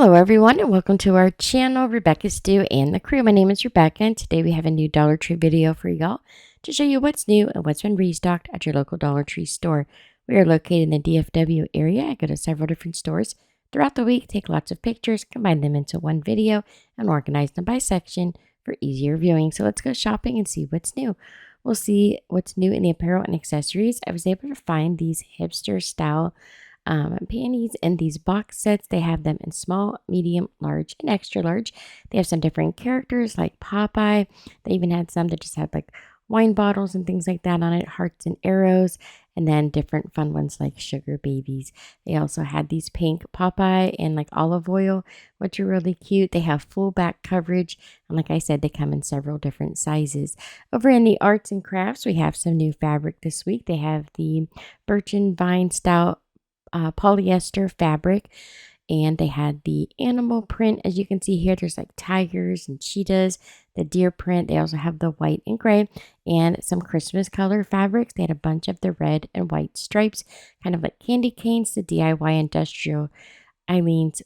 Hello everyone and welcome to our channel, Rebecca Stew and the crew. My name is Rebecca and today we have a new Dollar Tree video for y'all to show you what's new and what's been restocked at your local Dollar Tree store. We are located in the DFW area. I go to several different stores throughout the week, take lots of pictures, combine them into one video, and organize them by section for easier viewing. So let's go shopping and see what's new. We'll see what's new in the apparel and accessories. I was able to find these hipster style panties in these box sets. They have them in small, medium, large, and extra large. They have some different characters like Popeye. They even had some that just had like wine bottles and things like that on it, hearts and arrows, and then different fun ones like sugar babies. They also had these pink Popeye and like olive oil, which are really cute. They have full back coverage, and like I said, they come in several different sizes. Over in the arts and crafts, we have some new fabric this week. They have the birch and vine style polyester fabric, and they had the animal print. As you can see here, there's like tigers and cheetahs, the deer print. They also have the white and gray and some Christmas color fabrics. They had a bunch of the red and white stripes, kind of like candy canes, the DIY industrial Eileen's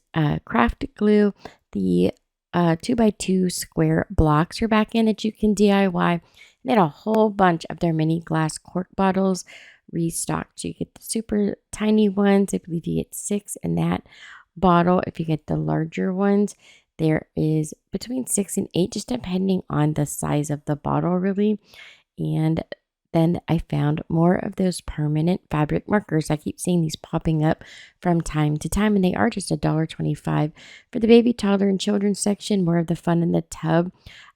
craft glue, the 2x2 square blocks are back in that you can DIY. They had a whole bunch of their mini glass cork bottles restocked. You get the super tiny ones. I believe you get 6 in that bottle. If you get the larger ones, there is between 6 and 8, just depending on the size of the bottle, really. And then I found more of those permanent fabric markers. I keep seeing these popping up from time to time, and they are just $1.25 for the baby, toddler, and children's section. More of the fun in the tub,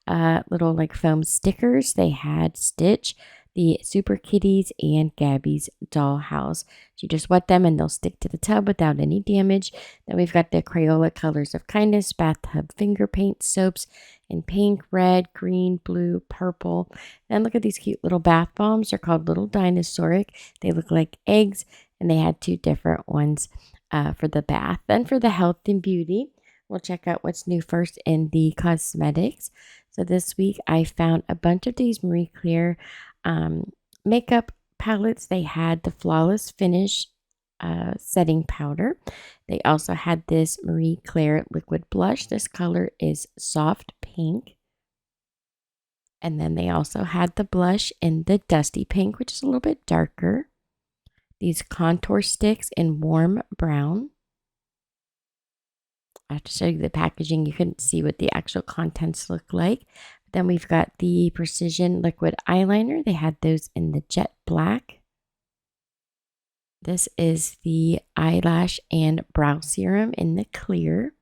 little like foam stickers. They had Stitch, the Super Kitties, and Gabby's Dollhouse. So you just wet them and they'll stick to the tub without any damage. Then we've got the Crayola Colors of Kindness bathtub finger paint soaps in pink, red, green, blue, purple. Then look at these cute little bath bombs. They're called Little Dinosauric. They look like eggs, and they had 2 different ones for the bath. Then for the health and beauty, we'll check out what's new first in the cosmetics. So this week I found a bunch of these Marie Claire makeup palettes. They had the Flawless Finish setting powder. They also had this Marie Claire liquid blush. This color is soft pink. And then they also had the blush in the dusty pink, which is a little bit darker. These contour sticks in warm brown. I have to show you the packaging. You couldn't see what the actual contents look like. Then we've got the Precision Liquid Eyeliner. They had those in the jet black. This is the eyelash and brow serum in the clear.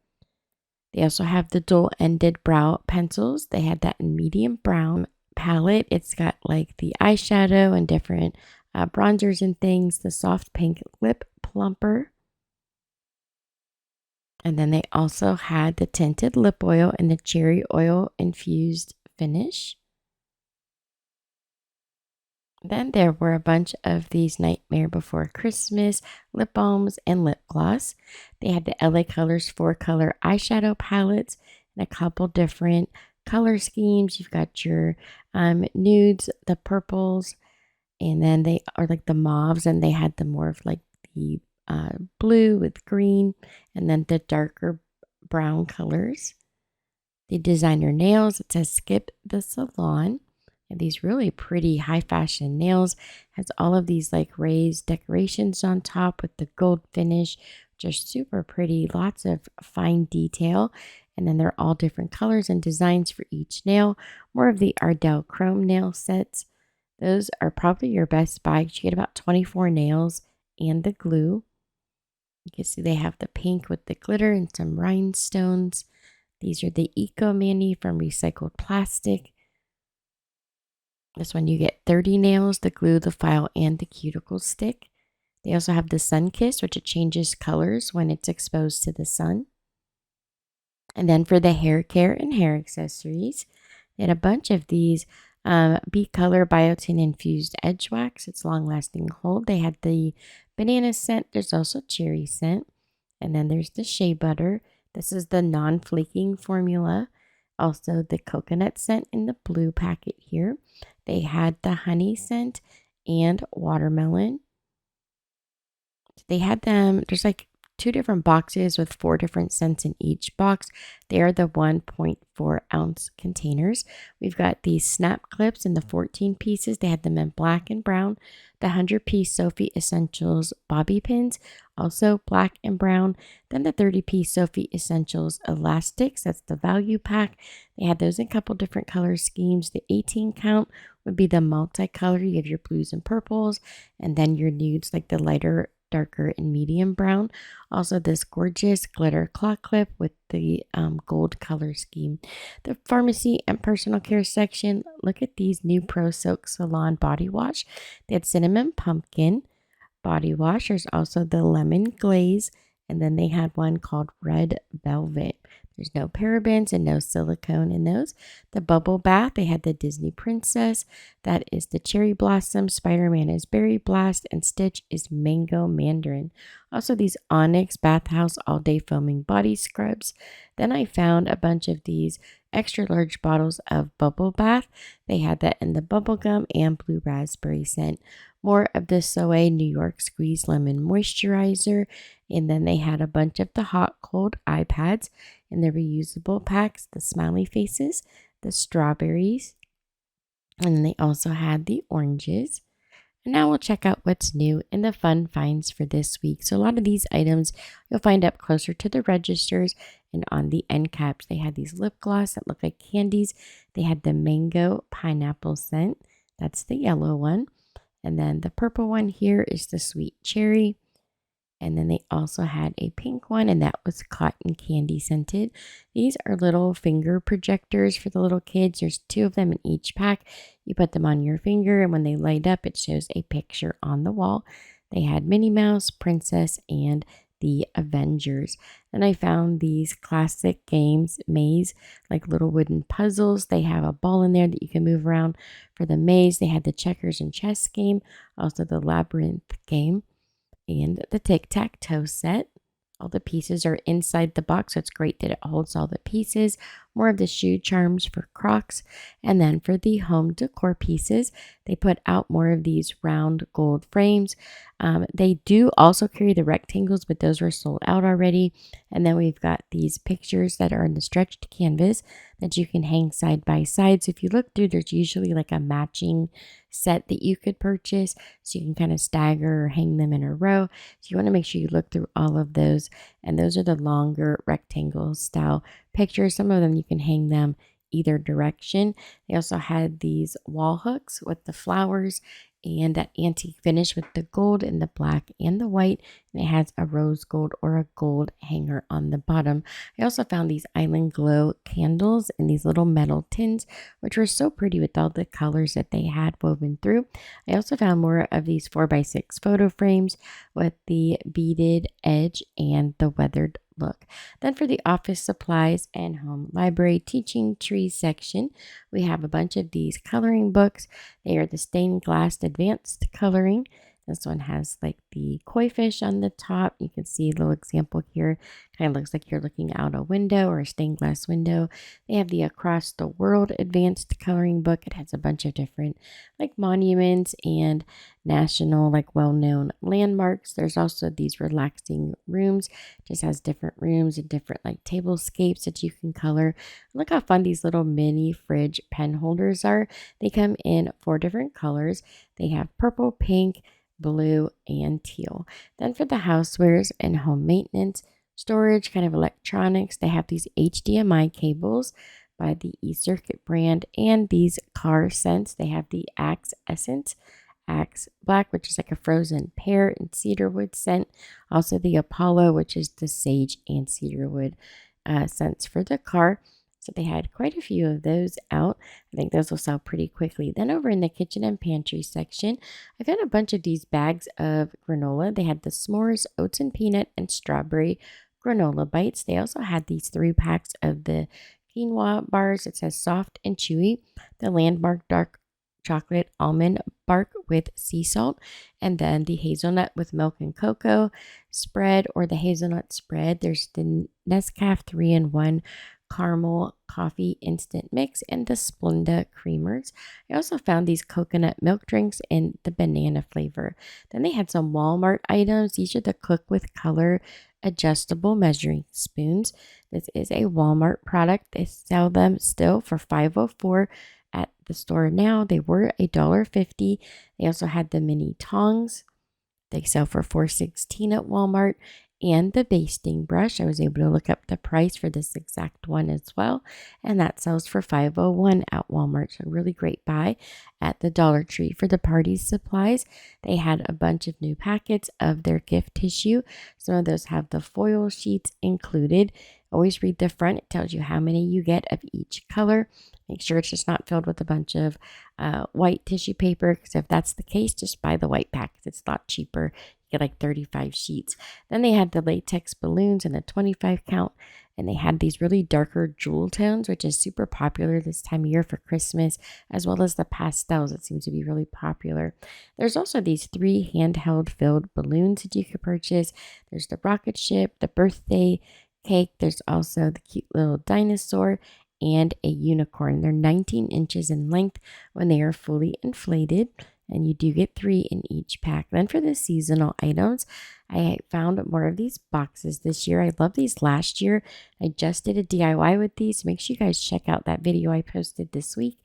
They also have the dual-ended brow pencils. They had that in medium brown palette. It's got like the eyeshadow and different bronzers and things. The soft pink lip plumper. And then they also had the tinted lip oil and the cherry oil infused finish. Then there were a bunch of these Nightmare Before Christmas lip balms and lip gloss. They had the LA Colors 4-color eyeshadow palettes and a couple different color schemes. You've got your nudes, the purples, and then they are like the mauves, and they had the more of like the blue with green, and then the darker brown colors. The designer nails, it says Skip the Salon. And these really pretty high fashion nails. Has all of these like raised decorations on top with the gold finish, which are super pretty. Lots of fine detail. And then they're all different colors and designs for each nail. More of the Ardell Chrome nail sets. Those are probably your best buy. You get about 24 nails and the glue. You can see they have the pink with the glitter and some rhinestones. These are the Eco Mani from recycled plastic. This one you get 30 nails, the glue, the file, and the cuticle stick. They also have the Sun Kiss, which it changes colors when it's exposed to the sun. And then for the hair care and hair accessories, they had a bunch of these B-Color Biotin infused edge wax. It's long lasting hold. They had the banana scent. There's also cherry scent. And then there's the shea butter. This is the non-flaking formula. Also the coconut scent in the blue packet here. They had the honey scent and watermelon. They had them, there's like 2 different boxes with 4 different scents in each box. They are the 1.4-ounce containers. We've got these snap clips in the 14 pieces. They had them in black and brown. The 100-piece Sophie Essentials bobby pins, also black and brown. Then the 30-piece Sophie Essentials elastics, that's the value pack. They had those in a couple different color schemes. The 18 count would be the multicolor. You have your blues and purples, and then your nudes like the lighter, darker, and medium brown. Also this gorgeous glitter claw clip with the gold color scheme. The pharmacy and personal care section, look at these new Pro Silk Salon body wash. They had cinnamon pumpkin body wash. There's also the lemon glaze, and then they had one called red velvet. There's no parabens and no silicone in those. The bubble bath, they had the Disney Princess. That is the cherry blossom. Spider-Man is berry blast, and Stitch is mango mandarin. Also these Onyx bathhouse all day foaming body scrubs. Then I found a bunch of these extra large bottles of bubble bath. They had that in the bubblegum and blue raspberry scent. More of the Soe New York Squeeze Lemon Moisturizer. And then they had a bunch of the hot cold eye pads in the reusable packs, the smiley faces, the strawberries, and then they also had the oranges. And now we'll check out what's new in the fun finds for this week. So a lot of these items you'll find up closer to the registers and on the end caps. They had these lip gloss that look like candies. They had the mango pineapple scent. That's the yellow one. And then the purple one here is the sweet cherry. And then they also had a pink one, and that was cotton candy scented. These are little finger projectors for the little kids. There's 2 of them in each pack. You put them on your finger, and when they light up, it shows a picture on the wall. They had Minnie Mouse, Princess, and the Avengers. Then I found these classic games, maze, like little wooden puzzles. They have a ball in there that you can move around for the maze. They had the checkers and chess game, also the labyrinth game, and the tic-tac-toe set. All the pieces are inside the box, so it's great that it holds all the pieces. More of the shoe charms for Crocs. And then for the home decor pieces, they put out more of these round gold frames. They do also carry the rectangles, but those were sold out already. And then we've got these pictures that are in the stretched canvas that you can hang side by side. So if you look through, there's usually like a matching set that you could purchase, so you can kind of stagger or hang them in a row. So you want to make sure you look through all of those. And those are the longer rectangle style pictures. Some of them you can hang them either direction. They also had these wall hooks with the flowers and that antique finish with the gold and the black and the white. And it has a rose gold or a gold hanger on the bottom. I also found these Island Glow candles in these little metal tins, which were so pretty with all the colors that they had woven through. I also found more of these 4x6 photo frames with the beaded edge and the weathered look. Then for the office supplies and home library teaching tree section, we have a bunch of these coloring books. They are the stained glass advanced coloring. This one has like the koi fish on the top. You can see a little example here. Kind of looks like you're looking out a window or a stained glass window. They have the Across the World advanced coloring book. It has a bunch of different like monuments and national like well-known landmarks. There's also these relaxing rooms. Just has different rooms and different like tablescapes that you can color. Look how fun these little mini fridge pen holders are. They come in 4 different colors. They have purple, pink, blue, and teal. Then for the housewares and home maintenance, storage, kind of electronics, they have these HDMI cables by the eCircuit brand and these car scents. They have the Axe Essence, Axe Black, which is like a frozen pear and cedarwood scent. Also the Apollo, which is the sage and cedarwood scents for the car. So they had quite a few of those out. I think those will sell pretty quickly. Then over in the kitchen and pantry section, I found a bunch of these bags of granola. They had the s'mores, oats and peanut, and strawberry granola bites. They also had these 3 packs of the quinoa bars. It says soft and chewy. The Landmark dark chocolate almond bark with sea salt, and then the hazelnut with milk and cocoa spread, or the hazelnut spread. There's the Nescafé 3-in-1 caramel coffee instant mix, and the Splenda creamers. I also found these coconut milk drinks in the banana flavor. Then they had some Walmart items. These are the cook with color adjustable measuring spoons. This is a Walmart product. They sell them still for $5.04 at the store now. They were $1.50. They also had the mini tongs. They sell for $4.16 at Walmart. And the basting brush, I was able to look up the price for this exact one as well, and that sells for $5.01 at Walmart. So really great buy at the Dollar Tree. For the party supplies, they had a bunch of new packets of their gift tissue. Some of those have the foil sheets included. Always read the front. It tells you how many you get of each color. Make sure it's just not filled with a bunch of white tissue paper, because if that's the case, just buy the white pack. It's a lot cheaper. You get like 35 sheets. Then they had the latex balloons in a 25 count, and they had these really darker jewel tones, which is super popular this time of year for Christmas, as well as the pastels. It seems to be really popular. There's also these 3 handheld filled balloons that you could purchase. There's the rocket ship, the birthday cake. There's also the cute little dinosaur and a unicorn. They're 19 inches in length when they are fully inflated, and you do get 3 in each pack. Then for the seasonal items, I found more of these boxes this year. I love these last year. I just did a DIY with these. Make sure you guys check out that video I posted this week.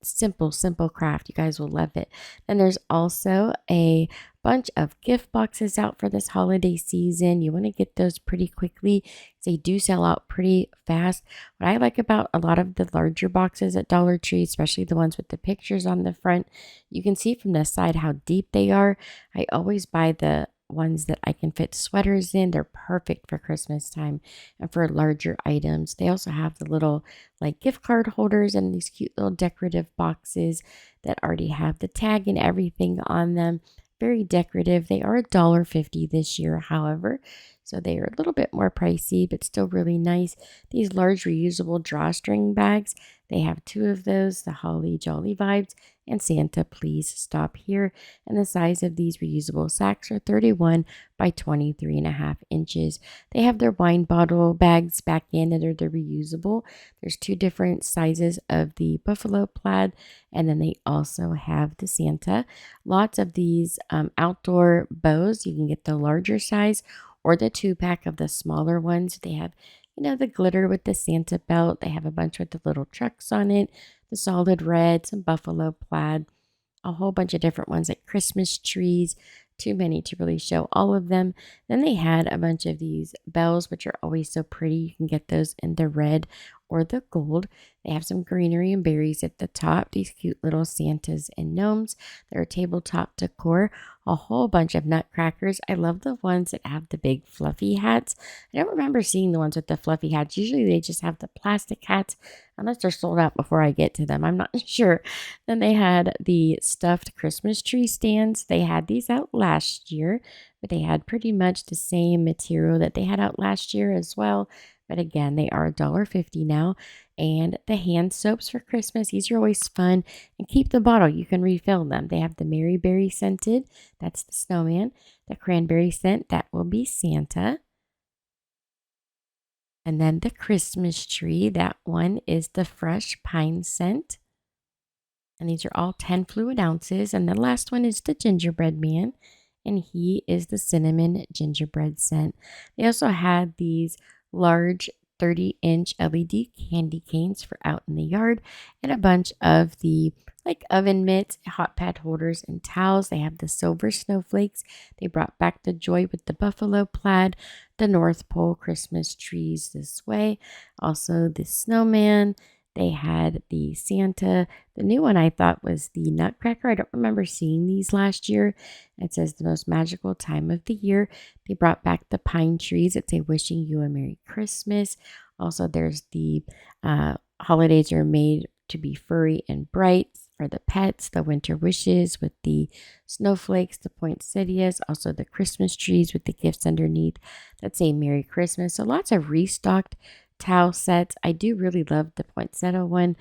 Simple craft. You guys will love it. Then there's also a bunch of gift boxes out for this holiday season. You want to get those pretty quickly. They do sell out pretty fast. What I like about a lot of the larger boxes at Dollar Tree, especially the ones with the pictures on the front, you can see from the side how deep they are. I always buy the ones that I can fit sweaters in. They're perfect for Christmas time and for larger items. They also have the little like gift card holders and these cute little decorative boxes that already have the tag and everything on them. Very decorative. They are $1.50 this year, however, so they are a little bit more pricey, but still really nice. These large reusable drawstring bags, they have 2 of those, the Holly Jolly Vibes and Santa Please Stop Here. And the size of these reusable sacks are 31 by 23.5 inches. They have their wine bottle bags back in that are the reusable. There's 2 different sizes of the buffalo plaid, and then they also have the Santa. Lots of these outdoor bows. You can get the larger size or the 2-pack of the smaller ones. They have, the glitter with the Santa belt. They have a bunch with the little trucks on it, the solid red, some buffalo plaid, a whole bunch of different ones like Christmas trees. Too many to really show all of them. Then they had a bunch of these bells, which are always so pretty. You can get those in the red or the gold. They have some greenery and berries at the top. These cute little Santas and gnomes. They're tabletop decor. A whole bunch of nutcrackers. I love the ones that have the big fluffy hats. I don't remember seeing the ones with the fluffy hats. Usually they just have the plastic hats, unless they're sold out before I get to them. I'm not sure. Then they had the stuffed Christmas tree stands. They had these out last year, but they had pretty much the same material that they had out last year as well. But again, they are $1.50 now. And the hand soaps for Christmas, these are always fun. And keep the bottle. You can refill them. They have the Mary Berry scented. That's the snowman. The cranberry scent, that will be Santa. And then the Christmas tree, that one is the fresh pine scent. And these are all 10 fluid ounces. And the last one is the gingerbread man, and he is the cinnamon gingerbread scent. They also had these large 30-inch LED candy canes for out in the yard, and a bunch of the like oven mitts, hot pad holders, and towels. They have the silver snowflakes. They brought back the joy with the buffalo plaid, the North Pole Christmas trees this way. Also the snowman. They had the Santa. The new one I thought was the Nutcracker. I don't remember seeing these last year. It says the most magical time of the year. They brought back the pine trees. It's a wishing you a Merry Christmas. Also, there's the holidays are made to be furry and bright for the pets. The winter wishes with the snowflakes, the poinsettias. Also, the Christmas trees with the gifts underneath that say Merry Christmas. So lots of restocked towel sets. I do really love the poinsettia one.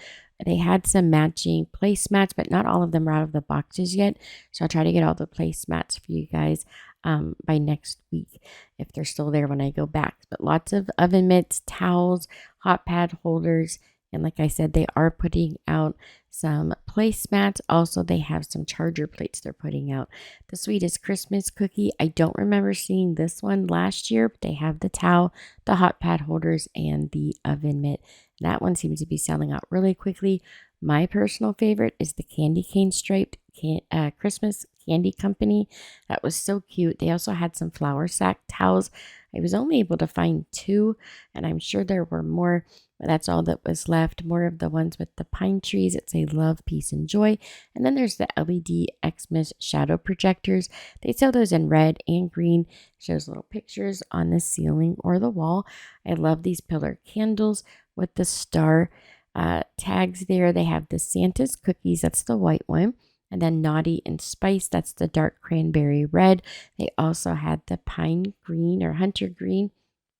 They had some matching placemats, but not all of them are out of the boxes yet. So I'll try to get all the placemats for you guys. by next week if they're still there when I go back. But lots of oven mitts, towels, hot pad holders, and like I said, they are putting out some placemats. Also, they have some charger plates they're putting out. The sweetest Christmas cookie. I don't remember seeing this one last year, but they have the towel, the hot pad holders, and the oven mitt. That one seems to be selling out really quickly. My personal favorite is the candy cane striped Christmas candy company. That was so cute. They also had some flour sack towels. I was only able to find 2, and I'm sure there were more, but that's all that was left. More of the ones with the pine trees. It's a love, peace, and joy. And then there's the LED Xmas shadow projectors. They sell those in red and green. Shows little pictures on the ceiling or the wall. I love these pillar candles with the star tags there. They have the Santa's cookies. That's the white one. And then Naughty and Spice, that's the dark cranberry red. They also had the pine green or hunter green,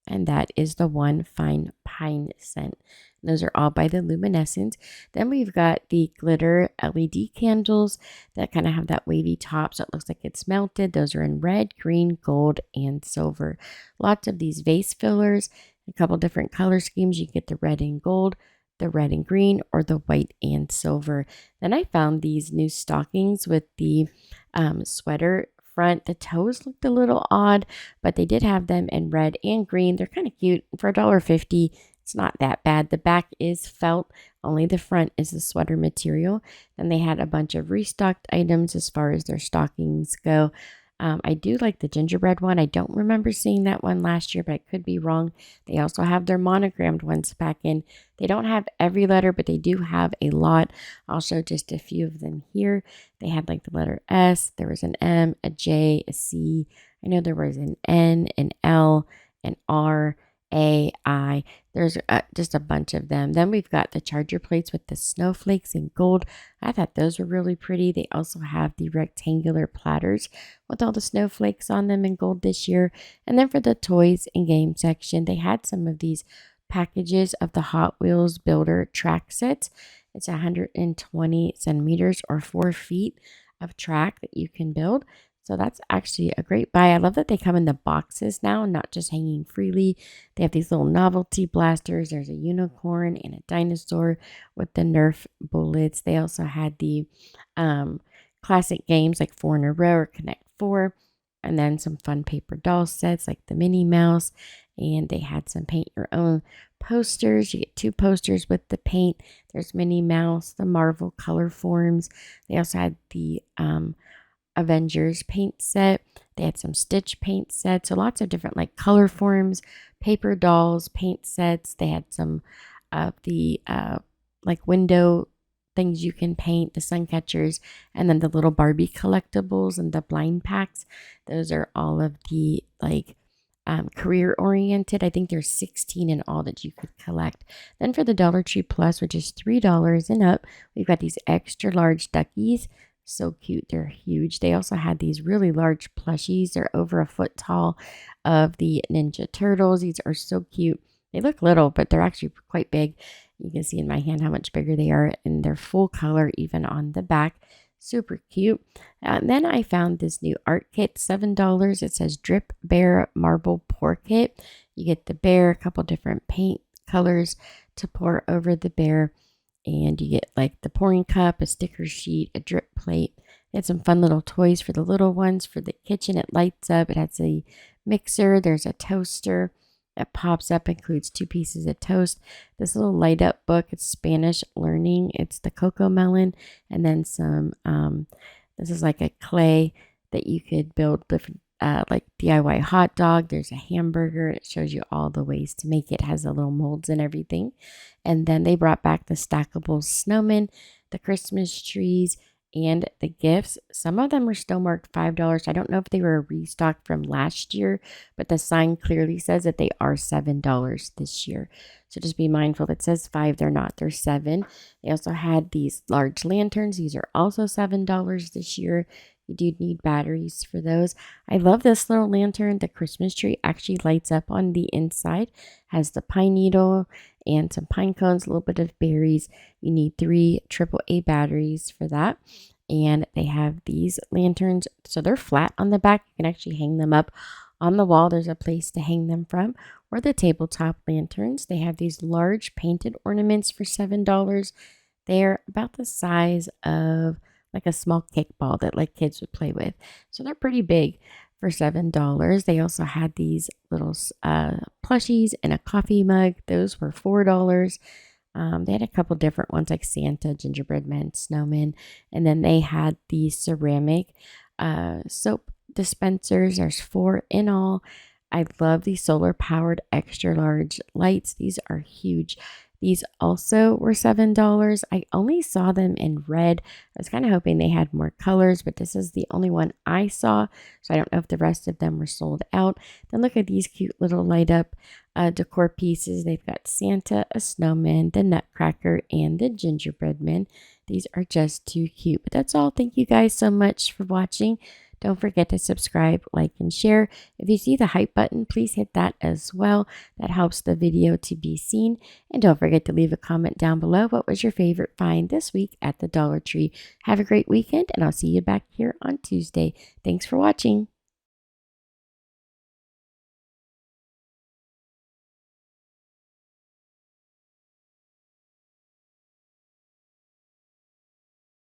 and that is the one fine pine scent. And those are all by the Luminescence. Then we've got the glitter LED candles that kind of have that wavy top, so it looks like it's melted. Those are in red, green, gold, and silver. Lots of these vase fillers, a couple different color schemes. You get the red and gold, the red and green, or the white and silver. Then I found these new stockings with the sweater front. The toes looked a little odd, but they did have them in red and green. They're kind of cute. For $1.50, it's not that bad. The back is felt, only the front is the sweater material. Then they had a bunch of restocked items as far as their stockings go. I do like the gingerbread one. I don't remember seeing that one last year, but I could be wrong. They also have their monogrammed ones back in. They don't have every letter, but they do have a lot. I'll show just a few of them here. They had like the letter S, there was an M, a J, a C. I know there was an N, an L, an R, A, I. There's just a bunch of them. Then we've got the charger plates with the snowflakes in gold. I thought those were really pretty. They also have the rectangular platters with all the snowflakes on them in gold this year. And then for the toys and game section, they had some of these packages of the Hot Wheels Builder track sets. It's 120 centimeters or 4 feet of track that you can build. So that's actually a great buy. I love that they come in the boxes now, not just hanging freely. They have these little novelty blasters. There's a unicorn and a dinosaur with the Nerf bullets. They also had the classic games like 4 in a Row or Connect 4. And then some fun paper doll sets like the Minnie Mouse. And they had some paint your own posters. You get 2 posters with the paint. There's Minnie Mouse, the Marvel color forms. They also had the Avengers paint set. They had some Stitch paint sets. So lots of different like color forms, paper dolls, paint sets. They had some of the like window things you can paint, the sun catchers, and then the little Barbie collectibles and the blind packs. Those are all of the like career oriented. I think there's 16 in all that you could collect. Then for the Dollar Tree Plus, which is $3 and up, we've got these extra large duckies. So cute. They're huge. They also had these really large plushies. They're over a foot tall of the Ninja Turtles. These are so cute. They look little, but they're actually quite big. You can see in my hand how much bigger they are, and they're full color even on the back. Super cute. And then I found this new art kit, $7. It says Drip Bear Marble Pour Kit. You get the bear, a couple different paint colors to pour over the bear. And you get like the pouring cup, a sticker sheet, a drip plate. They had some fun little toys for the little ones. For the kitchen, it lights up. It has a mixer. There's a toaster that pops up, includes 2 pieces of toast. This little light up book, it's Spanish learning. It's the Cocoa Melon. And then some, this is like a clay that you could build different like DIY hot dog. There's a hamburger. It shows you all the ways to make it. It has the little molds and everything. And then they brought back the stackable snowmen, the Christmas trees, and the gifts. Some of them are still marked $5. I don't know if they were restocked from last year, but the sign clearly says that they are $7 this year. So just be mindful. If it says 5, they're not. They're 7. They also had these large lanterns. These are also $7 this year. You do need batteries for those. I love this little lantern. The Christmas tree actually lights up on the inside. Has the pine needle and some pine cones, a little bit of berries. You need 3 AAA batteries for that. and they have these lanterns. So they're flat on the back. You can actually hang them up on the wall. There's a place to hang them from, or the tabletop lanterns. They have these large painted ornaments for $7. They're about the size of like a small kickball that like kids would play with. So they're pretty big for $7. They also had these little plushies and a coffee mug. Those were $4. They had a couple different ones like Santa, gingerbread men, snowmen, and then they had these ceramic soap dispensers. There's 4 in all. I love these solar powered extra large lights. These are huge. These also were $7. I only saw them in red. I was kind of hoping they had more colors, but this is the only one I saw. So I don't know if the rest of them were sold out. Then look at these cute little light up decor pieces. They've got Santa, a snowman, the nutcracker, and the gingerbread man. These are just too cute. But that's all. Thank you guys so much for watching. Don't forget to subscribe, like, and share. If you see the hype button, please hit that as well. That helps the video to be seen. And don't forget to leave a comment down below. What was your favorite find this week at the Dollar Tree? Have a great weekend, and I'll see you back here on Tuesday. Thanks for watching.